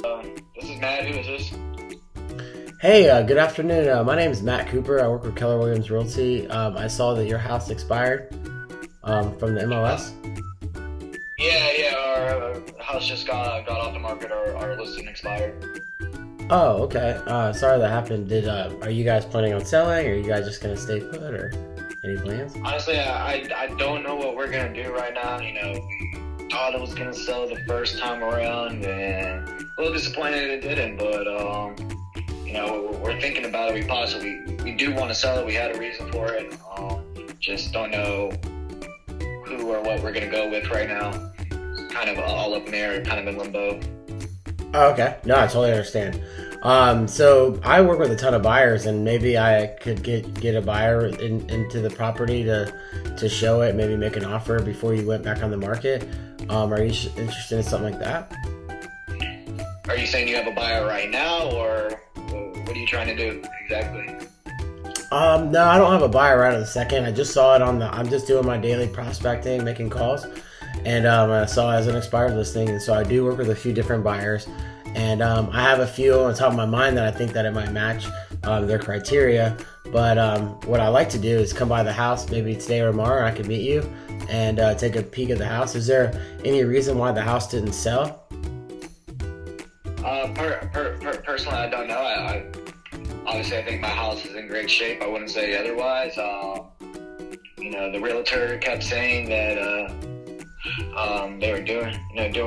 This is Matt. Who is this? Hey, good afternoon. My name is Matt Cooper. I work with Keller Realty. I saw that your house expired from the MLS. Yeah. Our house just got off the market. Our listing expired. Oh, okay. Sorry that happened. Are you guys planning on selling, or are you guys just gonna stay put, or any plans? Honestly, I don't know what we're gonna do right now. We thought it was gonna sell the first time around, and a little disappointed it didn't. But we're thinking about it. We do want to sell it. We had a reason for it. Just don't know who or what we're gonna go with right now. It's kind of all up in the air, kind of in limbo. Oh, okay. No, I totally understand. So I work with a ton of buyers, and maybe I could get a buyer into the property to show it, maybe make an offer before you went back on the market. Are you interested in something like that? Are you saying you have a buyer right now, or what are you trying to do exactly? No, I don't have a buyer right at the second. I just saw it I'm just doing my daily prospecting, making calls, and I saw it as an expired listing, and so I do work with a few different buyers, and I have a few on top of my mind that I think that it might match their criteria. But what I like to do is come by the house, maybe today or tomorrow, and I can meet you and take a peek at the house. Is there any reason why the house didn't sell? Personally, I don't know. Obviously, I think my house is in great shape. I wouldn't say otherwise. The realtor kept saying that they were doing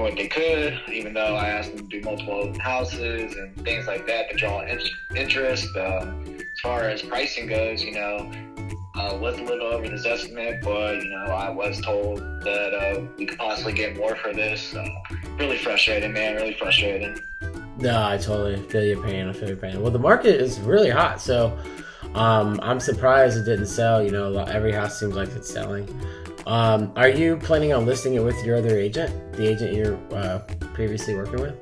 what they could, even though I asked them to do multiple open houses and things like that to draw interest. As far as pricing goes, was a little over this estimate, but I was told that we could possibly get more for this. So really frustrated, man. Really frustrated. No, I totally feel your pain. Well, the market is really hot, so I'm surprised it didn't sell. Every house seems like it's selling. Are you planning on listing it with your other agent, the agent you're previously working with?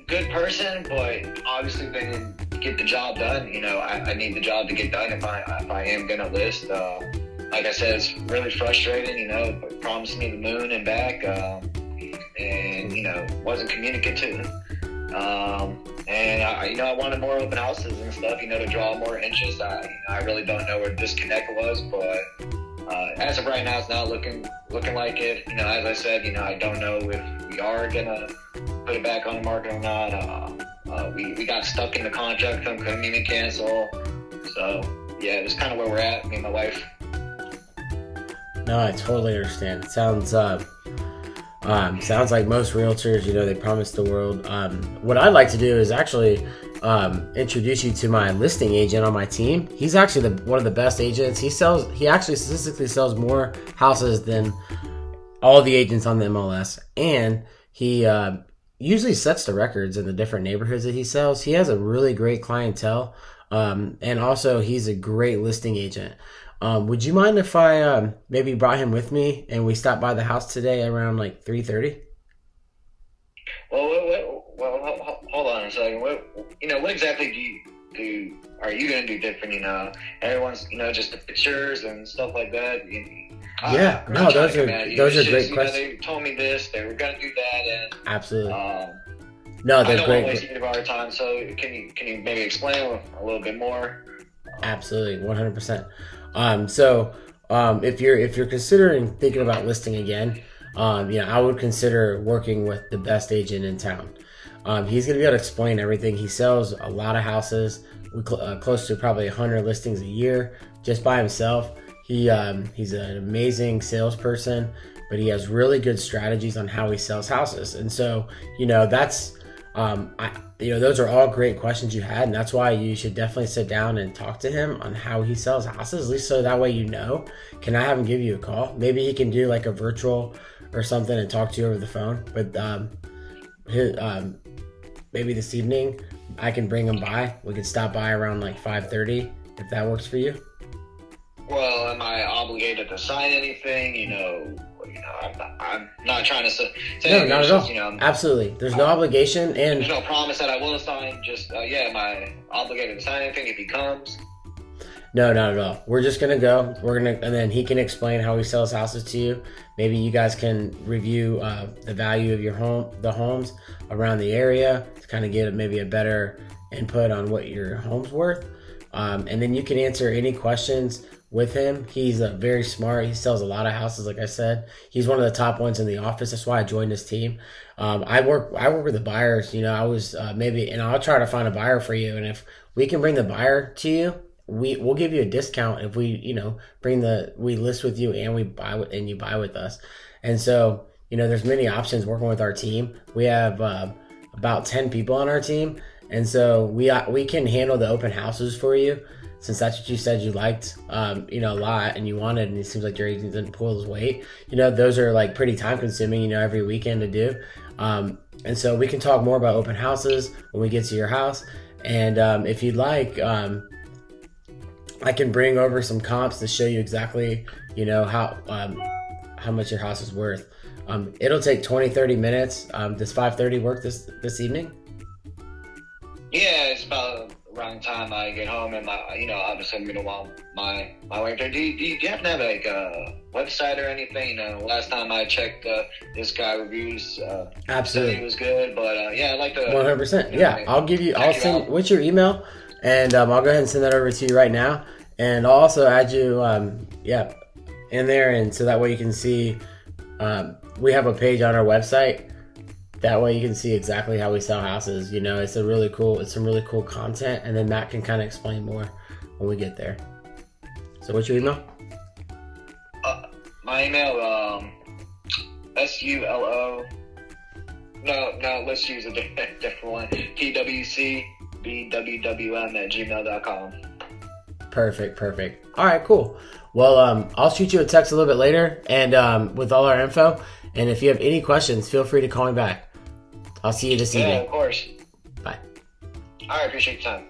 Good person, but obviously they didn't get the job done. I need the job to get done if I am gonna list. Like I said, it's really frustrating. Promised me the moon and back. And wasn't communicative, and I wanted more open houses and stuff, to draw more interest. I really don't know where the disconnect was, but as of right now, it's not looking like it. As I said, I don't know if we are gonna put it back on the market or not. We got stuck in the contract, couldn't even cancel. So yeah, it's kind of where we're at, me and my wife. No, I totally understand. It sounds like most realtors, they promise the world. What I'd like to do is actually introduce you to my listing agent on my team. He's actually one of the best agents. He actually statistically sells more houses than all the agents on the MLS, and he usually sets the records in the different neighborhoods that he sells. He has a really great clientele, and also he's a great listing agent. Would you mind if I maybe brought him with me and we stopped by the house today around like 3:30? Well, hold on a second. What exactly are you gonna do different? Everyone's, just the pictures and stuff like that. Yeah, no, those are great questions. They told me this, they were gonna do that, and absolutely. No, I they're don't great. want to waste any of our time. So can you maybe explain a little bit more? Absolutely, 100%. If you're considering thinking about listing again, I would consider working with the best agent in town. He's going to be able to explain everything. He sells a lot of houses, close to probably 100 listings a year just by himself. He's an amazing salesperson, but he has really good strategies on how he sells houses. And so, that's those are all great questions you had, and that's why you should definitely sit down and talk to him on how he sells houses, at least so that way Can I have him give you a call? Maybe he can do like a virtual or something and talk to you over the phone. But maybe this evening I can bring him by. We could stop by around like 5:30 if that works for you. Well, am I obligated to sign anything? I'm not trying to say No, not at all. Just, absolutely. There's no obligation, and there's no promise that I will sign. Just am I obligated to sign anything if he comes? No, not at all. We're just gonna go. And then he can explain how he sells houses to you. Maybe you guys can review the value of the homes around the area to kind of get maybe a better input on what your home's worth. And then you can answer any questions with him. He's very smart. He sells a lot of houses, like I said. He's one of the top ones in the office. That's why I joined his team. I work with the buyers. I was and I'll try to find a buyer for you. And if we can bring the buyer to you, we'll give you a discount if we we list with you and you buy with us. And so there's many options working with our team. We have about 10 people on our team, and so we can handle the open houses for you, since that's what you said you liked a lot and you wanted, and it seems like your agent didn't pull his weight. Those are like pretty time consuming, every weekend to do. And so we can talk more about open houses when we get to your house. And if you'd like, I can bring over some comps to show you exactly, how much your house is worth. It'll take 20-30 minutes. Does 5:30 work this evening? Yeah, it's about around the time I get home, and obviously I'm gonna want my wife there. Do you happen to have like a website or anything? Last time I checked, this guy reviews. Absolutely, said it was good, but yeah, I'd like to. 100%. Yeah, I'll send. What's your email? And I'll go ahead and send that over to you right now. And I'll also add you, in there, and so that way you can see. We have a page on our website. That way you can see exactly how we sell houses. It's some really cool content, and then Matt can kind of explain more when we get there. So what's your email? My email, SULO. No, let's use a different one. PWCBWWM@gmail.com. Perfect. All right, cool. Well, I'll shoot you a text a little bit later, and with all our info. And if you have any questions, feel free to call me back. I'll see you this evening. Yeah, of course. Bye. All right, appreciate your time.